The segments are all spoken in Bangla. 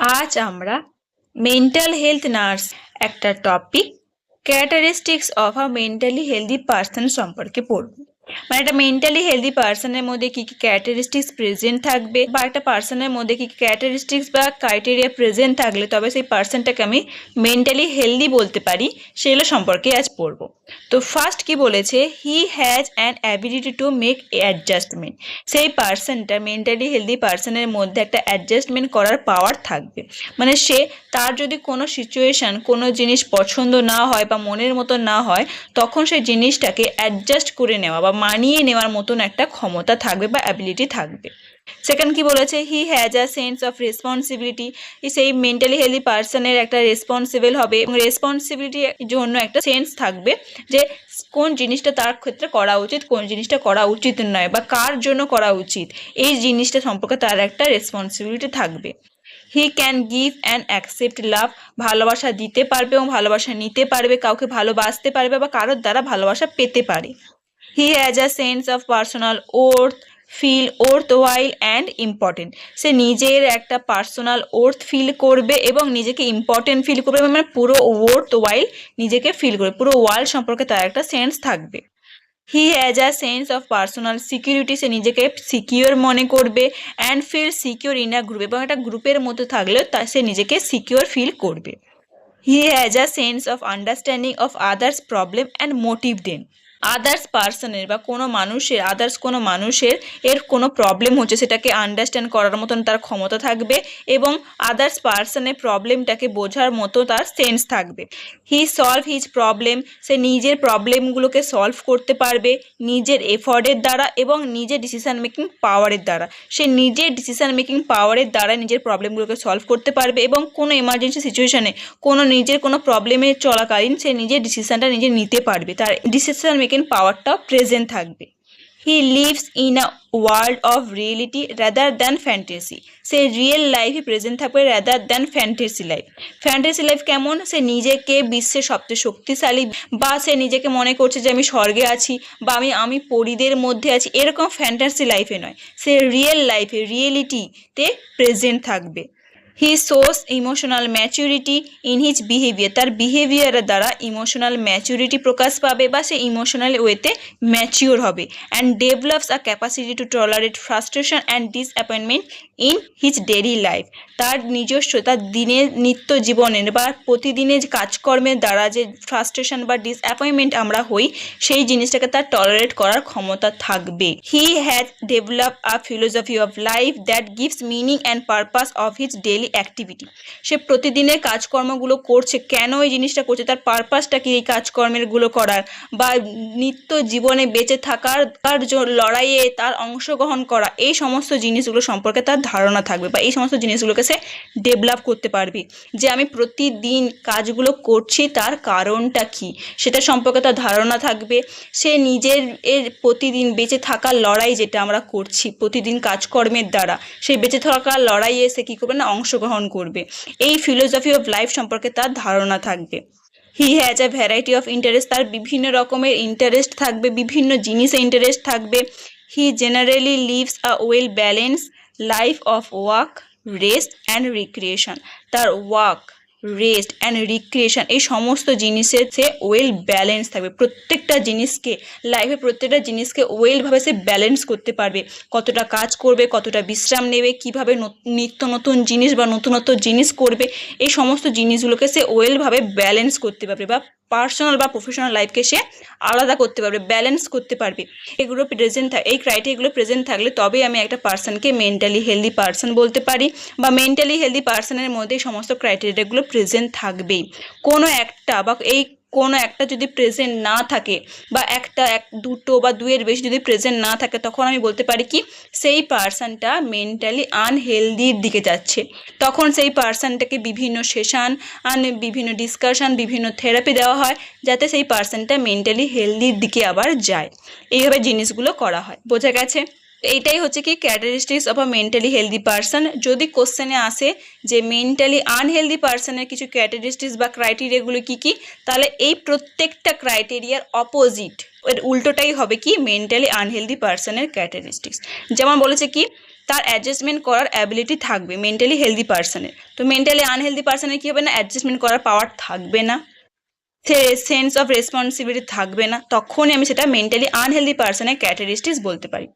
আজ আমরা মেন্টাল হেলথ নার্স একটা topic characteristics of a mentally healthy person সম্পর্কে পড়ব। মানে একটা মেন্টালি হেলদি পার্সনের মধ্যে কি কি ক্যারেক্টারিস্টিক্স প্রেজেন্ট থাকবে বা একটা পার্সনের মধ্যে কি কি ক্যারেক্টারিস্টিক্স বা ক্রাইটেরিয়া প্রেজেন্ট থাকলে তবে সেই পার্সনটাকে আমি মেন্টালি হেলদি বলতে পারি, সেগুলো সম্পর্কে আজ পড়ব। তো ফার্স্ট কি বলেছে, he has an ability to make adjustment. সেই পার্সনটা মেন্টালি হেলদি পার্সনের মধ্যে একটা অ্যাডজাস্টমেন্ট করার পাওয়ার থাকবে। মানে সে তার যদি কোনো সিচুয়েশান কোনো জিনিস পছন্দ না হয় বা মনের মতো না হয়, তখন সেই জিনিসটাকে অ্যাডজাস্ট করে নেওয়া বা মানিয়ে নেওয়ার মতন একটা ক্ষমতা থাকবে বা অ্যাবিলিটি থাকবে। সেকেন্ড কি বলেছে, হি has a sense of responsibility. সেই মেন্টালি হেলদি পার্সনের একটা রেসপন্সিবল হবে এবং রেসপন্সিবিলিটির জন্য একটা সেন্স থাকবে যে কোন জিনিসটা তার ক্ষেত্রে করা উচিত, কোন জিনিসটা করা উচিত নয় বা কার জন্য করা উচিত, এই জিনিসটা সম্পর্কে তার একটা রেসপন্সিবিলিটি থাকবে। He can give and accept love. ভালোবাসা দিতে পারবে এবং ভালোবাসা নিতে পারবে, কাউকে ভালোবাসতে পারবে বা কারোর দ্বারা ভালোবাসা পেতে পারে। He has a sense of personal worth, feel worth while and important. সে নিজের একটা পার্সোনাল ওর্থ ফিল করবে এবং নিজেকে ইম্পর্টেন্ট ফিল করবে, মানে পুরো ওর্থ ওয়াইল নিজেকে ফিল করবে, পুরো ওয়ার্ল্ড সম্পর্কে তার একটা সেন্স থাকবে। He has a sense of personal security. সে নিজেকে সিকিউর মনে করবে and feel secure in a group, এবং একটা গ্রুপের মধ্যে থাকলেও সে নিজেকে সিকিউর ফিল করবে। He has a sense of understanding of others problem and motive দেন। আদার্স পার্সনের বা কোনো মানুষের কোনো মানুষের কোনো প্রবলেম হচ্ছে, সেটাকে আন্ডারস্ট্যান্ড করার মতন তার ক্ষমতা থাকবে এবং আদার্স পার্সনের প্রবলেমটাকে বোঝার মতো তার সেন্স থাকবে। He solve his problem. সে নিজের প্রবলেমগুলোকে সলভ করতে পারবে নিজের এফর্টের দ্বারা এবং নিজের ডিসিশন মেকিং পাওয়ারের দ্বারা। সে নিজের ডিসিশন মেকিং পাওয়ারের দ্বারা নিজের প্রবলেমগুলোকে সলভ করতে পারবে এবং কোনো এমার্জেন্সি সিচুয়েশানে নিজের কোনো প্রবলেমের চলাকালীন সে নিজের ডিসিশনটা নিজে নিতে পারবে, তার ডিসিশন মেকিং পাওয়ারটাও প্রেজেন্ট থাকবে। He lives in a world of reality rather than fantasy. Say real লাইফে প্রেজেন্ট থাকবে rather than fantasy life. Fantasy life কেমন, সে নিজেকে বিশ্বের সবচেয়ে শক্তিশালী বা সে নিজেকে মনে করছে যে আমি স্বর্গে আছি বা আমি পরীদের মধ্যে আছি, এরকম ফ্যান্টাসি লাইফে নয়, সে রিয়েল লাইফে রিয়েলিটিতে প্রেজেন্ট থাকবে। He shows emotional maturity in his behaviour. তার বিহেভিয়ারের দ্বারা ইমোশনাল ম্যাচুরিটি প্রকাশ পাবে বা সে ইমোশনাল ওয়েতে ম্যাচিওর হবে। And develops a capacity to tolerate frustration and disappointment in his daily life. তার নিজস্ব তার দিনের নিত্য জীবনের বা প্রতিদিনের কাজকর্মের দ্বারা যে ফ্রাস্ট্রেশন বা ডিসঅ্যাপয়েন্টমেন্ট আমরা হই, সেই জিনিসটাকে তার টলারেট করার ক্ষমতা থাকবে। He has develop a philosophy of life that gives meaning and purpose of his daily activity. সে প্রতিদিনের কাজকর্মগুলো করছে, কেন এই জিনিসটা করছে, তার পারপাসটা কি এই কাজকর্মেরগুলো করার বা নিত্য জীবনে বেঁচে থাকার লড়াইয়ে তার অংশগ্রহণ করা, এই সমস্ত জিনিসগুলো সম্পর্কে তার ধারণা থাকবে বা এই সমস্ত জিনিসগুলোকে সে ডেভেলপ করতে পারবে। যে আমি প্রতিদিন কাজগুলো করছি তার কারণটা কি, সেটা সম্পর্কে তার ধারণা থাকবে। সে নিজের প্রতিদিন বেঁচে থাকার লড়াই যেটা আমরা করছি প্রতিদিন কাজকর্মের দ্বারা, সেই বেঁচে থাকার লড়াইয়ে সে কী করবে না, অংশগ্রহণ করবে। এই ফিলোসফি অফ লাইফ সম্পর্কে তার ধারণা থাকবে। He has a variety of interest. তার বিভিন্ন রকমের ইন্টারেস্ট থাকবে, বিভিন্ন জিনিসে ইন্টারেস্ট থাকবে। He generally lives a well balance life of work, rest and recreation. তার ওয়ার্ক, রেস্ট অ্যান্ড রিক্রিয়েশন এই সমস্ত জিনিসের সে ওয়েল ব্যালেন্স থাকবে। প্রত্যেকটা জিনিসকে লাইফে প্রত্যেকটা জিনিসকে ওয়েলভাবে সে ব্যালেন্স করতে পারবে। কতটা কাজ করবে, কতটা বিশ্রাম নেবে, কীভাবে নিত্য নতুন জিনিস বা নতুনত্ব জিনিস করবে, এই সমস্ত জিনিসগুলোকে সে ওয়েলভাবে ব্যালেন্স করতে পারবে বা পার্সোনাল বা প্রফেশনাল লাইফকে সে আলাদা করতে পারবে, ব্যালেন্স করতে পারবে। এগুলো প্রেজেন্ট এই ক্রাইটেরিয়াগুলো প্রেজেন্ট থাকলে তবেই আমি একটা পার্সনকে মেন্টালি হেলদি পার্সন বলতে পারি বা মেন্টালি হেলদি পার্সনের মধ্যে এই সমস্ত ক্রাইটেরিয়াগুলো প্রেজেন্ট থাকবেই। কোনো একটা বা কোনো একটা যদি প্রেজেন্ট না থাকে বা দুটো বা দুইয়ের বেশি যদি প্রেজেন্ট না থাকে, তখন আমি বলতে পারি কি সেই পার্সনটা মেন্টালি আনহেলদির দিকে যাচ্ছে। তখন সেই পার্সনটাকে বিভিন্ন সেশন, বিভিন্ন ডিসকাশন, বিভিন্ন থেরাপি দেওয়া হয় যাতে সেই পার্সনটা মেন্টালি হেলদির দিকে আবার যায়। এইভাবে জিনিসগুলো করা হয়। বোঝা গেছে? এইটাই হচ্ছে কি characteristics of a mentally healthy person. যদি কোশ্চেনে আসে যে মেন্টালি আনহেলদি পার্সনের কিছু ক্যারেক্টারিস্টিক্স বা ক্রাইটেরিয়াগুলো কী কী, তাহলে এই প্রত্যেকটা ক্রাইটেরিয়ার অপোজিট, এর উল্টোটাই হবে কি মেন্টালি আনহেলদি পার্সনের ক্যারেক্টারিস্টিক্স। যেমন বলেছে কি তার অ্যাডজাস্টমেন্ট করার অ্যাবিলিটি থাকবে মেন্টালি হেলদি পার্সনের। তো মেন্টালি আনহেলদি পার্সনের কী হবে না, অ্যাডজাস্টমেন্ট করার পাওয়ার থাকবে না, সেন্স অফ রেসপন্সিবিলিটি থাকবে না, তখনই আমি সেটা মেন্টালি আনহেলদি পার্সনের ক্যারেক্টারিস্টিক্স বলতে পারি।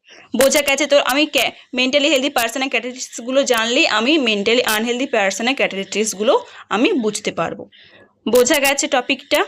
বোঝা গেছে? তো আমি মেন্টালি হেলদি পার্সনের ক্যারেক্টারিস্টিক্সগুলো জানলেই আমি মেন্টালি আনহেলদি পার্সনের ক্যারেক্টারিস্টিক্সগুলো আমি বুঝতে পারবো। বোঝা গেছে টপিকটা?